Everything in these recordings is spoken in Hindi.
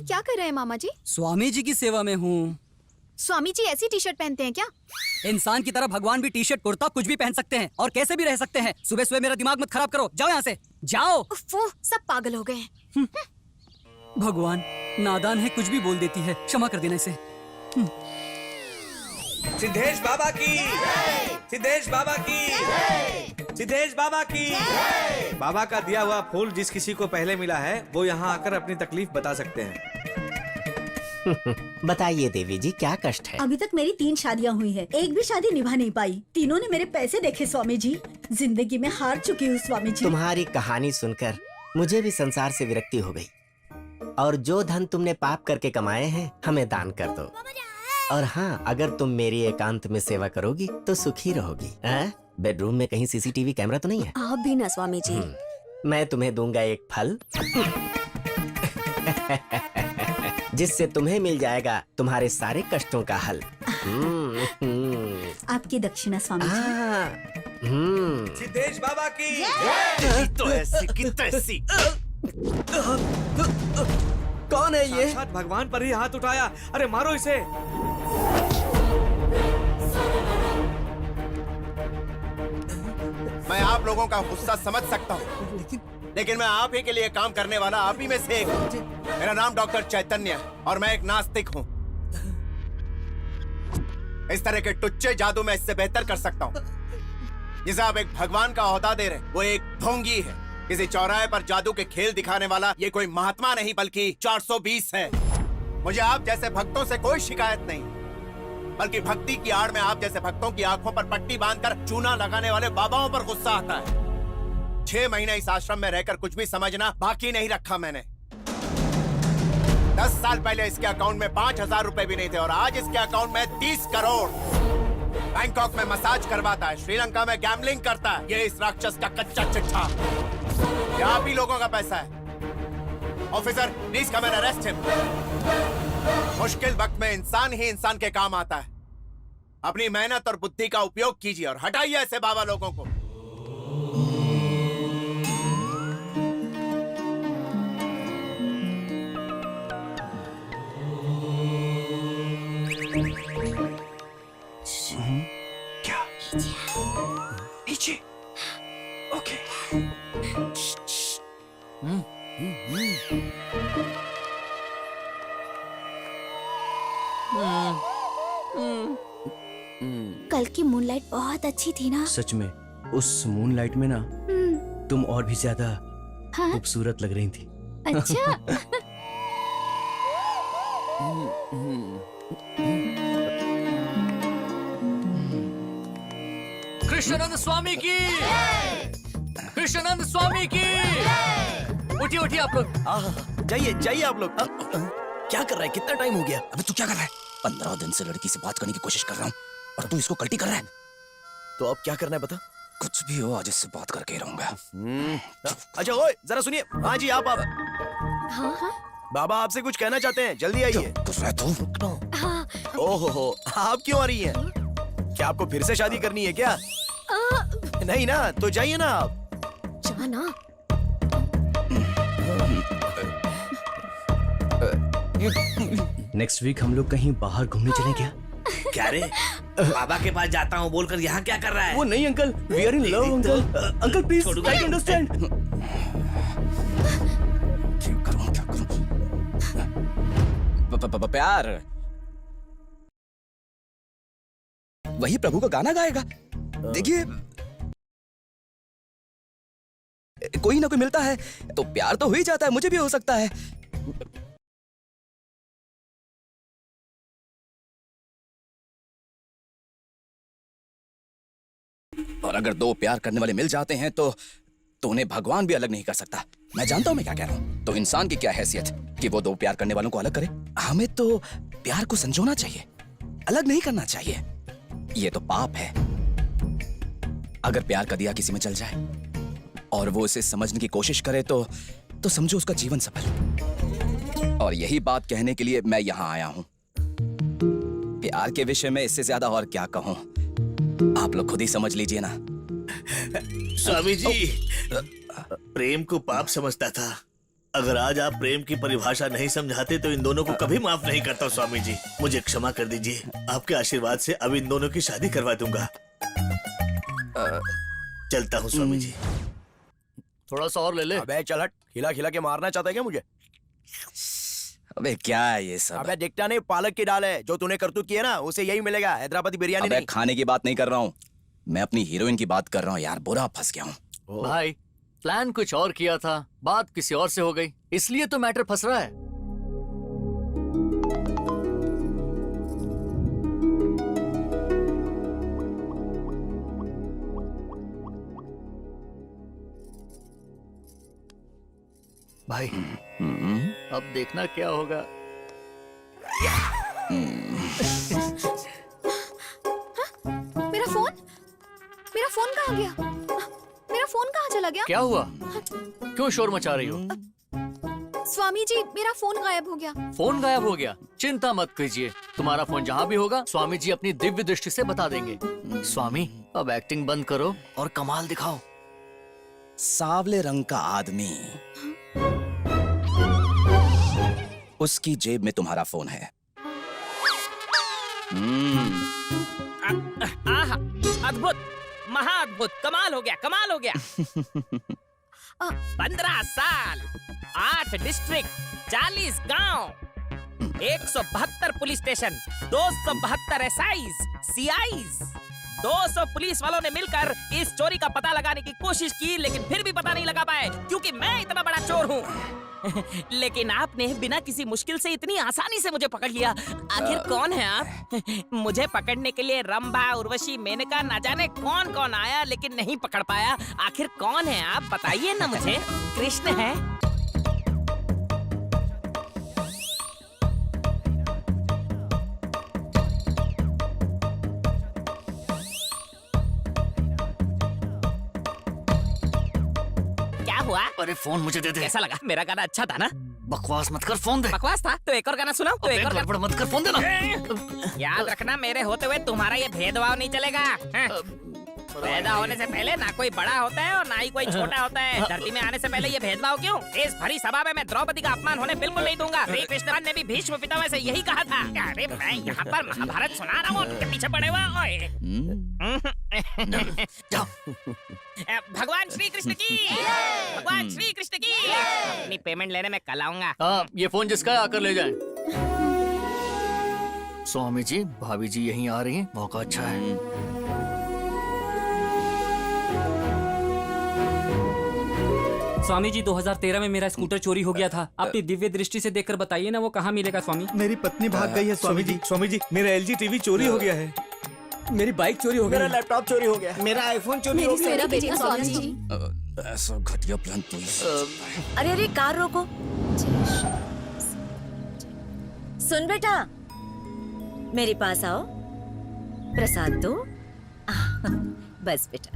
क्या कर रहे हैं मामा जी? स्वामी जी की सेवा में हूँ। स्वामी जी ऐसी टी शर्ट पहनते हैं क्या? इंसान की तरह भगवान भी टी शर्ट कुर्ता कुछ भी पहन सकते हैं और कैसे भी रह सकते हैं। सुबह सुबह मेरा दिमाग मत खराब करो, जाओ यहाँ से, जाओ। वो सब पागल हो गए हैं। भगवान नादान है, कुछ भी बोल देती है, क्षमा कर देना इसे। सिद्धेश बाबा की, सिद्धेश बाबा की, सिद्धेश बाबा की। बाबा का दिया हुआ फूल जिस किसी को पहले मिला है वो यहाँ आकर अपनी तकलीफ बता सकते हैं। बताइए देवी जी, क्या कष्ट है? अभी तक मेरी 3 शादियाँ हुई है, एक भी शादी निभा नहीं पाई। तीनों ने मेरे पैसे देखे स्वामी जी। जिंदगी में हार चुकी हूँ स्वामी जी। तुम्हारी कहानी सुनकर मुझे भी संसार से विरक्ति हो गई। और जो धन तुमने पाप करके कमाए हैं हमें दान कर दो। और हाँ, अगर तुम मेरी एकांत में सेवा करोगी तो सुखी रहोगी। बेडरूम में कहीं सीसीटीवी कैमरा तो नहीं है? आप भी ना स्वामी जी। मैं तुम्हें दूंगा एक फल जिससे तुम्हें मिल जाएगा तुम्हारे सारे कष्टों का हल। आपकी दक्षिणा स्वामी जी। सिद्धेश बाबा की। तो ऐसी की तैसी। कौन है ये? साक्षात भगवान पर ही हाथ उठाया। अरे मारो इसे। मैं आप लोगों का गुस्सा समझ सकता हूँ, लेकिन मैं आप ही के लिए काम करने वाला आप ही में से एक हूँ। मेरा नाम डॉक्टर चैतन्य है और मैं एक नास्तिक हूँ। इस तरह के टुच्चे जादू मैं इससे बेहतर कर सकता हूँ। जिसे आप एक भगवान का ओहदा दे रहे हैं, वो एक ढोंगी है। किसी चौराहे पर जादू के खेल दिखाने वाला ये कोई महात्मा नहीं बल्कि 420 है। मुझे आप जैसे भक्तों से कोई शिकायत नहीं, बल्कि भक्ति की आड़ में आप जैसे भक्तों की आंखों पर पट्टी बांधकर चूना लगाने वाले बाबाओं पर गुस्सा आता है। 6 महीने इस आश्रम में रहकर कुछ भी समझना बाकी नहीं रखा मैंने। 10 साल पहले इसके अकाउंट में 5000 रुपए भी नहीं थे और आज इसके अकाउंट में 30 करोड़। बैंकॉक में मसाज करवाता है, श्रीलंका में गैम्बलिंग करता है। ये इस राक्षस का कच्चा चिट्ठा। ये आप ही लोगों का पैसा है। Officer, please come and arrest him. मुश्किल वक्त में इंसान ही इंसान के काम आता है। अपनी मेहनत और बुद्धि का उपयोग कीजिए और हटाइए ऐसे बाबा लोगों को। क्या? नीचे। ओके। कल की मूनलाइट बहुत अच्छी थी ना? सच में उस मूनलाइट में ना तुम और भी ज्यादा खूबसूरत लग रही थी। अच्छा। कृष्णानंद स्वामी की, कृष्णानंद स्वामी की। उठिए उठिए आप लोग। जाइए जाइए आप लोग। क्या कर रहा है? कितना टाइम हो गया? अबे तू क्या कर रहा है? 15 दिन से लड़की से बात करने की कोशिश कर रहा हूँ और तू इसको कल्टी कर रहा है। तो अब क्या करना है बता? कुछ भी हो आज इससे बात करके रहूंगा। अच्छा ओए जरा सुनिए। हाँ जी आप हाँ हाँ बाबा आपसे कुछ कहना चाहते हैं, जल्दी आइए। कुछ रह तू। हाँ। ओहो आप क्यों आ रही हैं? क्या आपको फिर से शादी करनी है क्या? नहीं ना, तो जाइए ना आप। जाना। नेक्स्ट वीक हम लोग कहीं बाहर घूमने चलें क्या? क्या रे? बाबा के पास जाता हूँ बोलकर यहाँ क्या कर रहा है? वो नहीं uncle, we are in love uncle. Uncle please try to understand. क्या करूँ? प्यार वही प्रभु का गाना गाएगा। देखिए कोई ना कोई मिलता है तो प्यार तो हो ही जाता है। मुझे भी हो सकता है। और अगर 2 प्यार करने वाले मिल जाते हैं तो उन्हें भगवान भी अलग नहीं कर सकता। मैं जानता हूं मैं क्या कह रहा हूं। तो इंसान की क्या हैसियत कि वो 2 प्यार करने वालों को अलग करे? हमें तो प्यार को संजोना चाहिए, अलग नहीं करना चाहिए। ये तो पाप है। अगर प्यार का दिया किसी में जल जाए और वो उसे समझने की कोशिश करे तो समझो उसका जीवन सफल। और यही बात कहने के लिए मैं यहां आया हूं। प्यार के विषय में इससे ज्यादा और क्या कहूं, आप लोग खुद ही समझ लीजिए ना। स्वामी जी, प्रेम को पाप समझता था अगर आज आप प्रेम की परिभाषा नहीं समझाते तो इन दोनों को कभी माफ नहीं करता स्वामी जी। मुझे क्षमा कर दीजिए। आपके आशीर्वाद से अब इन दोनों की शादी करवा दूंगा। चलता हूँ स्वामी जी। थोड़ा सा और ले ले। अबे चल हट, खिला खिला के मारना चाहता है क्या मुझे? अबे क्या है ये सब? अबे दिखता नहीं, पालक की दाल है। जो तूने करतूत की है ना, उसे यही मिलेगा, हैदराबादी बिरयानी अबे नहीं। खाने की बात नहीं कर रहा हूँ, मैं अपनी हीरोइन की बात कर रहा हूँ यार। बुरा फंस गया हूँ। भाई प्लान कुछ और किया था, बात किसी और से हो गई, इसलिए तो मैटर फंस रहा है। भाई अब देखना क्या होगा। मेरा फोन कहाँ गया? मेरा फोन कहाँ चला गया? क्या हुआ? क्यों शोर मचा रही हो? स्वामी जी, मेरा फोन गायब हो गया। फोन गायब हो गया? चिंता मत कीजिए, तुम्हारा फोन जहाँ भी होगा स्वामी जी अपनी दिव्य दृष्टि से बता देंगे। स्वामी अब एक्टिंग बंद करो और कमाल दिखाओ। सांवले रंग का आदमी, उसकी जेब में तुम्हारा फोन है। आहा, अद्भुत, महाअद्भुत, कमाल हो गया, कमाल हो गया। 15 साल, 8 डिस्ट्रिक्ट, 40 गांव, 172 पुलिस स्टेशन, 272 एसआईज, सीआईज, 200 पुलिस वालों ने मिलकर इस चोरी का पता लगाने की कोशिश की, लेकिन फिर भी पता नहीं लगा पाए, क्योंकि मैं इतना बड़ा चोर हूँ। लेकिन आपने बिना किसी मुश्किल से इतनी आसानी से मुझे पकड़ लिया। आखिर कौन है आप? मुझे पकड़ने के लिए रंभा, उर्वशी, मेनका, ना जाने कौन कौन आया, लेकिन नहीं पकड़ पाया। आखिर कौन है आप? बताइए ना मुझे। कृष्ण है? हुआ? अरे फोन मुझे दे दे। कैसा लगा? मेरा गाना अच्छा था ना? बकवास मत कर, फोन दे। बकवास था तो एक और गाना सुनाओ। तो एक और गड़बड़ मत कर, फोन देना। याद रखना, मेरे होते हुए तुम्हारा ये भेदभाव नहीं चलेगा। पैदा होने से पहले ना कोई बड़ा होता है और ना ही कोई छोटा होता है। धरती में आने से पहले ये भेदभाव क्यों? इस भरी सभा में मैं द्रौपदी का अपमान होने बिल्कुल नहीं दूंगा। श्री कृष्ण ने भी भीष्म पितामह से यही कहा था। अरे मैं यहाँ पर महाभारत सुना रहा हूँ, उनके पीछे पड़े हुआ। भगवान श्री कृष्ण की, भगवान श्री कृष्ण की। अपनी पेमेंट लेने में कल आऊंगा। हाँ, ये फोन जिसका है आकर ले जाएं। स्वामी जी, भाभी जी यहीं आ रही हैं, मौका अच्छा है। स्वामी जी 2013 में मेरा स्कूटर चोरी हो गया था। अपनी दिव्य दृष्टि से देखकर बताइए ना वो कहाँ मिलेगा स्वामी। मेरी पत्नी भाग गई है स्वामी जी। स्वामी जी, मेरा एलजी टीवी चोरी हो गया है। मेरी बाइक चोरी हो गई। मेरा लैपटॉप चोरी हो गया। मेरा आईफोन चोरी हो गया। मेरा बेटा स्वामी जी। ऐसा घटिया प्लान तो अरे अरे कार रोको। सुन बेटा, मेरे पास आओ, प्रसाद दो। बस बेटा।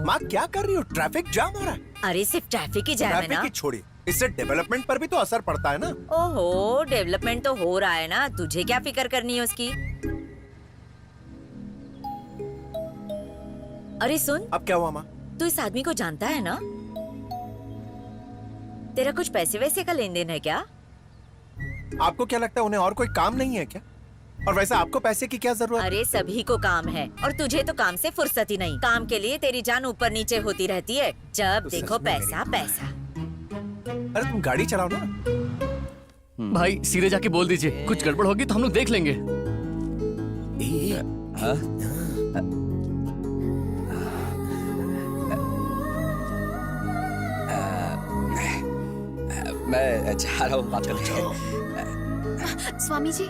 माँ क्या कर रही हो? ट्रैफिक जाम हो रहा है। अरे सिर्फ ट्रैफिक ही जाम है ना? ट्रैफिक की छोड़ी, इससे डेवलपमेंट पर भी तो असर पड़ता है ना। ओहो, डेवलपमेंट तो हो रहा है ना, तुझे क्या फिक्र करनी है उसकी? अरे सुन। अब क्या हुआ माँ? तू इस आदमी को जानता है ना? तेरा कुछ पैसे वैसे का लेन देन है क्या? आपको क्या लगता है उन्हें और कोई काम नहीं है क्या? और वैसे आपको पैसे की क्या जरूरत? अरे सभी को काम है और तुझे तो काम से फुर्सत ही नहीं। काम के लिए तेरी जान ऊपर नीचे होती रहती है, जब देखो पैसा पैसा। अरे तुम गाड़ी चलाओ ना। भाई सीधे जाके बोल दीजिए, कुछ गड़बड़ होगी तो हम लोग देख लेंगे। मैं जा रहा हूँ, बात करने चलो। स्वामी जी,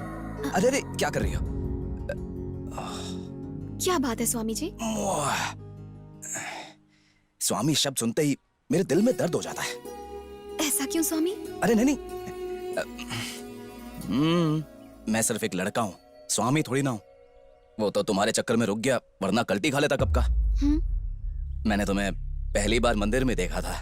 अरे अरे क्या कर रही हो? क्या बात है स्वामी जी? स्वामी शब्द सुनते ही मेरे दिल में दर्द हो जाता है। ऐसा क्यों स्वामी? अरे नहीं मैं सिर्फ एक लड़का हूँ, स्वामी थोड़ी ना हूँ। वो तो तुम्हारे चक्कर में रुक गया, वरना कल्टी खा लेता कब का। मैंने तुम्हें पहली बार मंदिर में देखा था,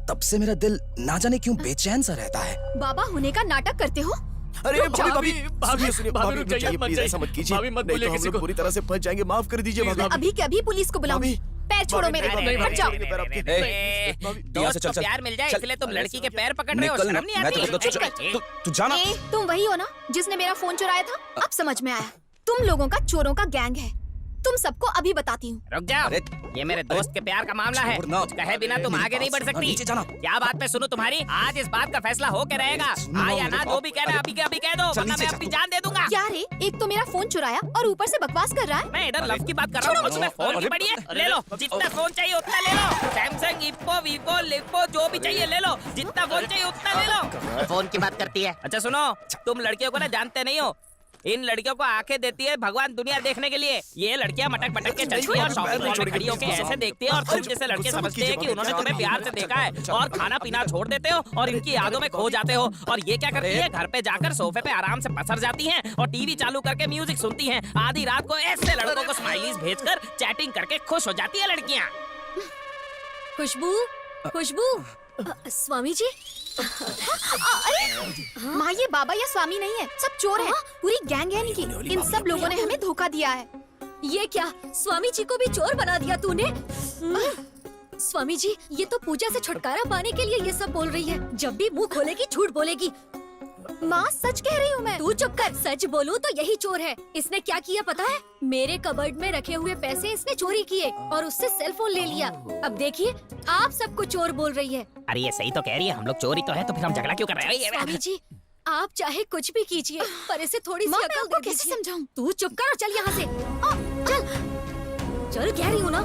तब से मेरा दिल ना जाने क्यों बेचैन सा रहता है। बाबा होने का नाटक करते हो? अरे भाभी भाभी भाभी सुनिए, भाभी भाभी रुक जाइए, प्लीज ऐसा मत कीजिए। भाभी मत नहीं बोलिए तो हम किसी लोग को। पूरी तरह से फंस जाएंगे, माफ कर दीजिए भाभी। अभी के अभी पुलिस को बुलाओ। भाभी पैर छोड़ो मेरे, हट जाओ। दोस्त को प्यार मिल जाए इसलिए तुम लड़की के पैर पकड़ रहे हो, शर्म नहीं आती? तू जाना। ए, तुम वही हो ना जिसने मेरा फोन चुराया था? अब समझ में आया, तुम लोगों का चोरों का गैंग है। तुम सबको अभी बताती हूँ। रुक जाओ, ये मेरे दोस्त के प्यार का मामला है, कुछ कहे बिना तुम आगे नहीं बढ़ सकती। नीचे जाना। क्या बात पे सुनो तुम्हारी, आज इस बात का फैसला हो के रहेगा। हाँ या ना, जो भी कहना अभी के अभी कह दो, वरना मैं अपनी जान दे दूंगा। क्या रे, एक तो मेरा फोन चुराया और ऊपर से बकवास कर रहा है। मैं इधर लव की बात कर रहा हूँ, उसमें फोन की पड़ी है। ले लो, जितना फोन चाहिए उतना ले लो। सैमसंग, इप्पो, वीवो, लिप्पो, जो भी चाहिए ले लो, जितना फोन चाहिए उतना ले लो। फोन की बात करती है। अच्छा सुनो, तुम लड़कियों को ना जानते नहीं हो, इन लड़कियों को आंखें देती है भगवान दुनिया देखने के लिए। ये लड़कियां मटक मटक के चलती हैं और शॉपिंग मॉल में खड़ी होकर ऐसे देखती हैं और तुम जैसे लड़के समझते हैं कि उन्होंने तुम्हें प्यार से देखा है और खाना पीना छोड़ देते हो और इनकी यादों में खो जाते हो। और ये क्या करती है, घर पे जाकर सोफे पे आराम से पसर जाती हैं और टीवी चालू करके म्यूजिक सुनती हैं। आधी रात को ऐसे लड़कों को स्माइलीज भेजकर चैटिंग करके खुश हो जाती है लड़कियां। खुशबू, खुशबू, स्वामी जी। अरे माँ, ये बाबा या स्वामी नहीं है, सब चोर हैं। पूरी गैंग है इनकी। इन सब लोगों ने हमें धोखा दिया है। ये क्या, स्वामी जी को भी चोर बना दिया तूने? स्वामी जी, ये तो पूजा से छुटकारा पाने के लिए ये सब बोल रही है। जब भी मुंह खोलेगी झूठ बोलेगी। माँ, सच कह रही हूँ मैं। तू चुप कर। सच बोलूँ तो यही चोर है। इसने क्या किया पता है? मेरे कबर्ड में रखे हुए पैसे इसने चोरी किए और उससे सेल फोन ले लिया। अब देखिए, आप सबको चोर बोल रही है। अरे ये सही तो कह रही है, हम लोग चोरी तो है, तो फिर हम झगड़ा क्यों कर रहे हैं? स्वामी जी, आप चाहे कुछ भी कीजिए, पर इसे थोड़ी सी अकल दे दीजिए। कैसे समझाऊं? तू चुप कर और चल यहाँ से। चल, चल कह रही हूँ ना।